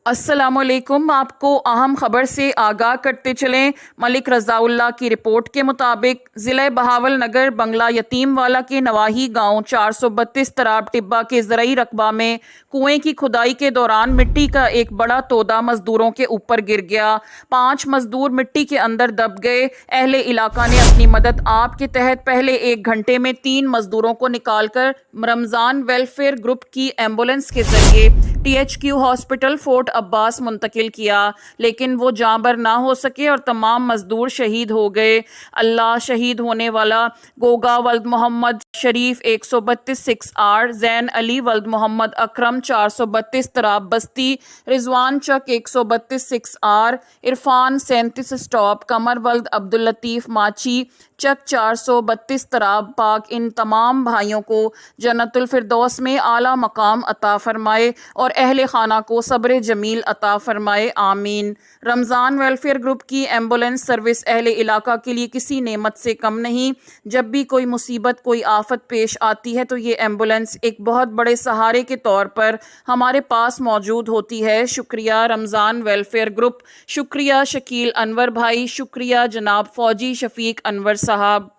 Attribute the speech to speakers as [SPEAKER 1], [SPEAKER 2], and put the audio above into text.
[SPEAKER 1] अस्सलामुअलैकुम। आपको अहम खबर से आगाह करते चलें। मलिक रज़ाउल्लाह की रिपोर्ट के मुताबिक ज़िला बहावल नगर बंगला यतीम वाला के नवाही गांव 432 तराब टिब्बा के ज़रई रकबा में कुएं की खुदाई के दौरान मिट्टी का एक बड़ा तोदा मजदूरों के ऊपर गिर गया। 5 मजदूर मिट्टी के अंदर दब गए। अहले इलाका ने अपनी मदद आप के तहत पहले 1 घंटे में 3 मजदूरों को निकालकर रमज़ान वेलफेयर ग्रुप की एम्बुलेंस के जरिए THQ हॉस्पिटल फोर्ट अब्बास मुंतकिल किया, लेकिन वो जांबर ना हो सके और तमाम मजदूर शहीद हो गए। अल्लाह शहीद होने वाला गोगा वल्द मोहम्मद शरीफ 132 6R, जैन अली वल्द मोहम्मद अकरम 432 तराब बस्ती, रिजवान चक 132 6R, इरफान 37 स्टॉप, कमर वल्द अब्दुल लतीफ माची चक 432 तराब पाक, इन तमाम भाइयों को जन्नतुल फिरदौस में आला मकाम अता फरमाए और अहले खाना को सब्र जमील अता फरमाए, आमीन। रमज़ान वेलफेयर ग्रुप की एम्बुलेंस सर्विस अहले इलाका के लिए किसी नेमत से कम नहीं। जब भी कोई मुसीबत, कोई आफत पेश आती है तो ये एम्बुलेंस एक बहुत बड़े सहारे के तौर पर हमारे पास मौजूद होती है। शुक्रिया रमज़ान वेलफेयर ग्रुप, शुक्रिया शकील अनवर भाई, शुक्रिया जनाब फौजी शफीक अनवर साहब।